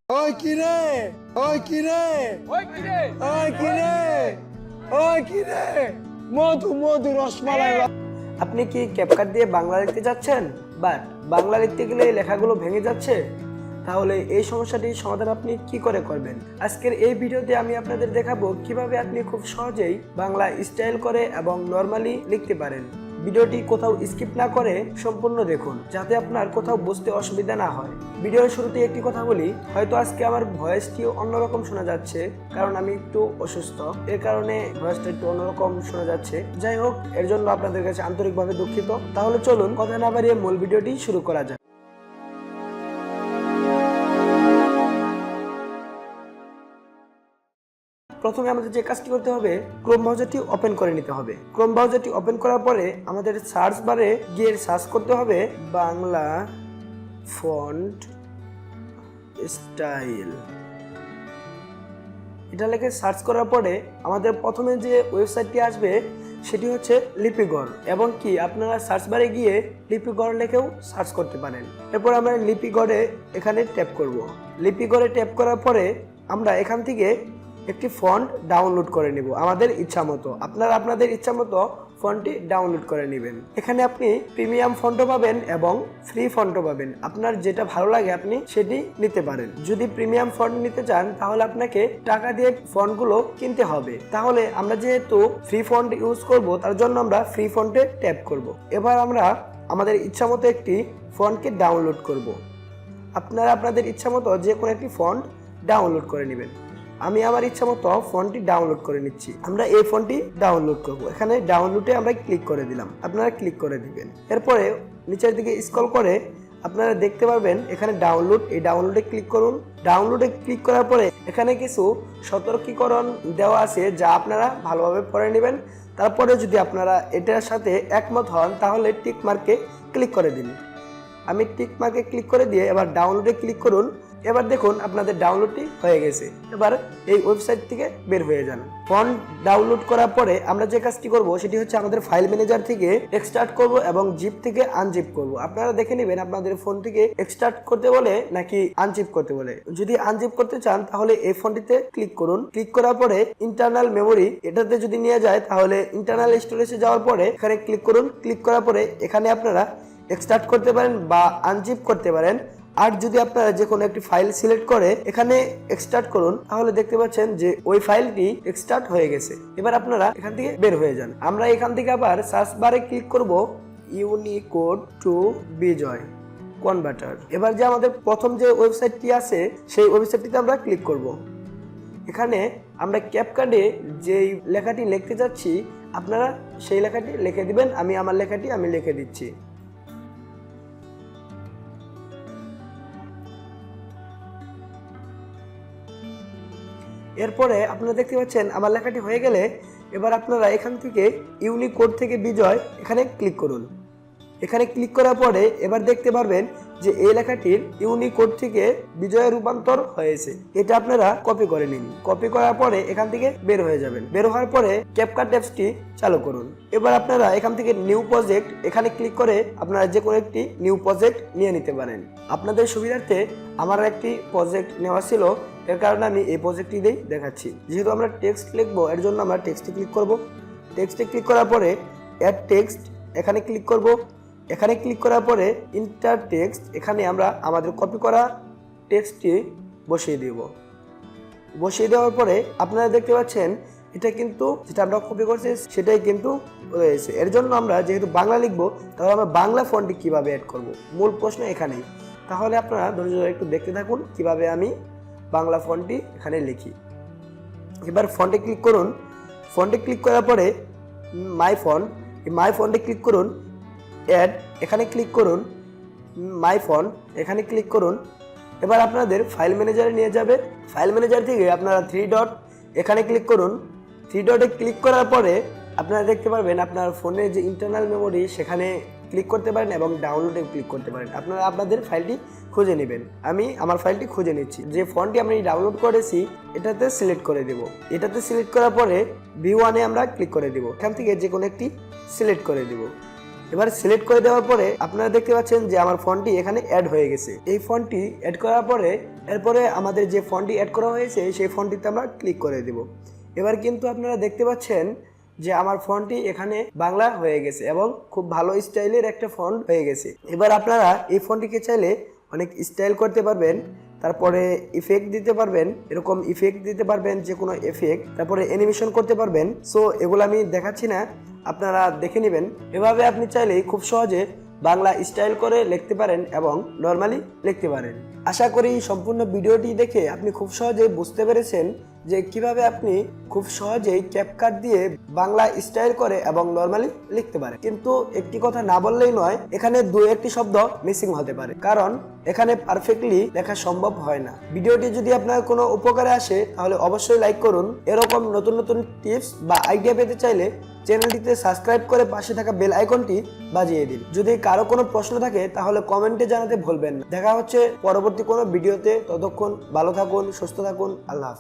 ওই কিরে ওই কিরে ওই কিরে ওই কিরে ওই কিরে মধু মধু রসমালাই। আপনি কি ক্যাপকাট দিয়ে বাংলা লিখতে যাচ্ছেন, বাট বাংলা লিখতে গেলে লেখাগুলো ভেঙে যাচ্ছে? তাহলে এই সমস্যাটির সমাধান আপনি কি করে করবেন? আজকের এই ভিডিওতে আমি আপনাদের দেখাবো কিভাবে আপনি খুব সহজেই বাংলা স্টাইল করে এবং নরমালি লিখতে পারেন। ভিডিওটি কোথাও স্কিপ না করে সম্পূর্ণ দেখুন, যাতে আপনার কোথাও বুঝতে অসুবিধা না হয়। ভিডিওর শুরুতে একটি কথা বলি, হয়তো আজকে আমার ভয়েসটিও অন্যরকম শোনা যাচ্ছে, কারণ আমি একটু অসুস্থ, এর কারণে ভয়েসটা একটু অন্যরকম শোনা যাচ্ছে। যাই হোক, এর জন্য আপনাদের কাছে আন্তরিকভাবে দুঃখিত। তাহলে চলুন কথা না বাড়িয়ে মূল ভিডিওটি শুরু করা যাক। প্রথমে আমাদের যে কাজটি করতে হবে, ক্রোম ব্রাউজারটি ওপেন করে নিতে হবে। ক্রোম ব্রাউজারটি ওপেন করার পরে আমাদের সার্চ বারে গিয়ে সার্চ করতে হবে বাংলা ফন্ট স্টাইল। এটা লিখে সার্চ করার পরে আমাদের প্রথমে যে ওয়েবসাইটটি আসবে সেটি হচ্ছে লিপিগড়, এবং কি আপনারা সার্চ বারে গিয়ে লিপিগড় লিখেও সার্চ করতে পারেন। এরপর আমরা লিপিগড়ে এখানে ট্যাপ করব। লিপিগড়ে ট্যাপ করার পরে আমরা এখান থেকে একটি ফন্ট ডাউনলোড করে নেব আমাদের ইচ্ছা মতো। আপনারা আপনাদের ইচ্ছা মতো ফন্টটি ডাউনলোড করে নেবেন। এখানে আপনি প্রিমিয়াম ফন্টও পাবেন এবং ফ্রি ফন্টও পাবেন। আপনার যেটা ভালো লাগে আপনি সেটি নিতে পারেন। যদি প্রিমিয়াম ফন্ট নিতে চান তাহলে আপনাকে টাকা দিয়ে ফন্টগুলো কিনতে হবে। তাহলে আমরা যেহেতু ফ্রি ফন্ট ইউজ করব, তার জন্য আমরা ফ্রি ফন্টে ট্যাপ করব। এবার আমরা আমাদের ইচ্ছা মতো একটি ফন্টকে ডাউনলোড করব। আপনারা আপনাদের ইচ্ছা মতো যে কোনো একটি ফন্ট ডাউনলোড করে নেবেন। আমি আমার ইচ্ছা মতো ফন্টটি ডাউনলোড করে নিচ্ছি। আমরা এই ফন্টটি ডাউনলোড করব। এখানে ডাউনলোডে আমরা ক্লিক করে দিলাম, আপনারা ক্লিক করে দিবেন। এরপরে নিচের দিকে স্ক্রল করে আপনারা দেখতে পারবেন এখানে ডাউনলোড, এই ডাউনলোডে ক্লিক করুন। ডাউনলোডে ক্লিক করার পরে এখানে কিছু সতর্কীকরণ দেওয়া আছে, যা আপনারা ভালোভাবে পড়ে নেবেন। তারপরে যদি আপনারা এটার সাথে একমত হন তাহলে টিক মার্কে ক্লিক করে দিন। আমি টিক মার্কে ক্লিক করে দিয়ে এবার ডাউনলোডে ক্লিক করুন। এবার দেখুন আপনাদের ডাউনলোডটি হয়ে গেছে। এবার এই ওয়েবসাইট থেকে বের হয়ে যান। ফন্ট ডাউনলোড করার পরে আমরা যে কাজটি করব সেটি হচ্ছে আমাদের ফাইল ম্যানেজার থেকে এক্সট্রাক্ট করব এবং জিপ থেকে আনজিপ করব। আপনারা দেখে নেবেন আপনাদের ফোন থেকে এক্সট্রাক্ট করতে বলে নাকি আনজিপ করতে বলে। যদি আনজিপ করতে চান তাহলে এই ফোনটিতে ক্লিক করুন। ক্লিক করার পরে ইন্টারনাল মেমোরি এটাতে যদি নিয়ে যায় তাহলে ইন্টারনাল স্টোরেজে যাওয়ার পরে এখানে ক্লিক করুন। ক্লিক করার পরে এখানে আপনারা এক্সট্রাক্ট করতে পারেন বা আনজিপ করতে পারেন। আর যদি আপনারা যে কোনো একটি ফাইল সিলেক্ট করে এখানে এক্সট্রাক্ট করুন তাহলে দেখতে পাচ্ছেন যে ওই ফাইলটি এক্সট্রাক্ট হয়ে গেছে। এবার আপনারা এখান থেকে বের হয়ে যান। আমরা এখান থেকে আবার সার্চ বারে ক্লিক করব ইউনিকোড টু বিজয় কনভার্টার। এবার যে আমাদের প্রথম যে ওয়েবসাইটটি আছে সেই ওয়েবসাইটটিতে আমরা ক্লিক করব। এখানে আমরা ক্যাপকাটে যেই লেখাটি লিখতে যাচ্ছি আপনারা সেই লেখাটি লিখে দিবেন। আমি আমার লেখাটি লিখে দিচ্ছি। এরপরে আপনারা দেখতে পাচ্ছেন আমার লেখাটি হয়ে গেলে এবার আপনারা এখান থেকে ইউনিকোড থেকে বিজয় এখানে ক্লিক করুন। এখানে ক্লিক করার পরে এবার দেখতে পারবেন যে এই লেখাটির ইউনিকোড থেকে বিজয়ে রূপান্তর হয়েছে। এটা আপনারা কপি করে নিন। কপি করার পরে এখান থেকে বের হয়ে যাবেন। বের হওয়ার পরে ক্যাপকাট অ্যাপসটি চালু করুন। এবার আপনারা এখান থেকে নিউ প্রজেক্ট এখানে ক্লিক করে আপনারা যে কোনো একটি নিউ প্রজেক্ট নিয়ে নিতে পারেন। আপনাদের সুবিধার্থে আমার একটি প্রজেক্ট নেওয়া ছিল, এর কারণে আমি এই প্রজেক্টটি দিয়েই দেখাচ্ছি। যেহেতু আমরা টেক্সট লিখবো এর জন্য আমরা টেক্সটে ক্লিক করব। টেক্সটে ক্লিক করার পরে অ্যাড টেক্সট এখানে ক্লিক করব। এখানে ক্লিক করার পরে ইন্টার টেক্সট এখানে আমরা আমাদের কপি করা টেক্সটটি বসিয়ে দেব। বসিয়ে দেওয়ার পরে আপনারা দেখতে পাচ্ছেন এটা কিন্তু যেটা আমরা কপি করছি সেটাই কিন্তু রয়েছে। এর জন্য আমরা যেহেতু বাংলা লিখবো তাহলে আমরা বাংলা ফন্টটি কিভাবে অ্যাড করব, মূল প্রশ্ন এখানেই। তাহলে আপনারা ধৈর্য ধরে একটু দেখতে থাকুন কিভাবে আমি বাংলা ফন্টটি এখানে লিখি। এবার ফন্টে ক্লিক করুন। ফন্টে ক্লিক করার পরে মাই ফন্ট, মাই ফন্টে ক্লিক করুন। অ্যাড এখানে ক্লিক করুন। মাই ফন্ট এখানে ক্লিক করুন। এবার আপনাদের ফাইল ম্যানেজারে নিয়ে যাবে। ফাইল ম্যানেজার থেকে আপনারা থ্রি ডট এখানে ক্লিক করুন। থ্রি ডটে ক্লিক করার পরে আপনারা দেখতে পারবেন আপনার ফোনের যে ইন্টারনাল মেমোরি সেখানে ক্লিক করতে পারেন এবং ডাউনলোডে ক্লিক করতে পারেন। আপনারা আপনাদের ফাইলটি খুঁজে নেবেন। আমি আমার ফাইলটি খুঁজে নিচ্ছি। যে ফন্টটি আমি ডাউনলোড করেছি এটাতে সিলেক্ট করে দেব। এটাতে সিলেক্ট করার পরে V1 এ আমরা ক্লিক করে দেব। এখান থেকে যে কোনো একটি সিলেক্ট করে দেব। এবার সিলেক্ট করে দেওয়ার পরে আপনারা দেখতে পাচ্ছেন যে আমার ফন্টটি এখানে অ্যাড হয়ে গেছে। এই ফন্টটি অ্যাড করার পরে এরপরে আমাদের যে ফন্টটি অ্যাড করা হয়েছে সেই ফন্টটিতে আমরা ক্লিক করে দেব। এবার কিন্তু আপনারা দেখতে পাচ্ছেন যে আমার ফন্টটি এখানে বাংলা হয়ে গেছে এবং খুব ভালো স্টাইলের একটা ফন্ট হয়ে গেছে। এবার আপনারা এই ফন্টটিকে চাইলে অনেক স্টাইল করতে পারবেন, তারপরে ইফেক্ট দিতে পারবেন, এরকম ইফেক্ট দিতে পারবেন, যে কোনো এফেক্ট, তারপরে অ্যানিমেশন করতে পারবেন। সো এগুলো আমি দেখাচ্ছি না, আপনারা দেখে নেবেন। এভাবে আপনি চাইলেই খুব সহজে বাংলা স্টাইল করে লিখতে পারেন এবং নর্মালি লিখতে পারেন। আশা করি সম্পূর্ণ ভিডিওটি দেখে আপনি খুব সহজেই বুঝতে পেরেছেন যে কিভাবে আপনি খুব সহজেই ক্যাপকাট দিয়ে বাংলা স্টাইল করে এবং নর্মালি লিখতে পারেন। কিন্তু একটি কথা না বললেই নয়, এখানে দু একটি শব্দ মিসিং হতে পারে, কারণ এখানে পারফেক্টলি লেখা সম্ভব হয় না। ভিডিওটি যদি আপনার কোনো উপকারে আসে তাহলে অবশ্যই লাইক করুন। এরকম নতুন নতুন টিপস বা আইডিয়া পেতে চাইলে চ্যানেলটিতে সাবস্ক্রাইব করে পাশে থাকা বেল আইকনটি বাজিয়ে দিন। যদি কারো কোনো প্রশ্ন থাকে তাহলে কমেন্টে জানাতে ভুলবেন না। দেখা হচ্ছে পরবর্তী কোনো ভিডিওতে। ততক্ষণ ভালো থাকুন, সুস্থ থাকুন। আল্লাহ হাফেজ।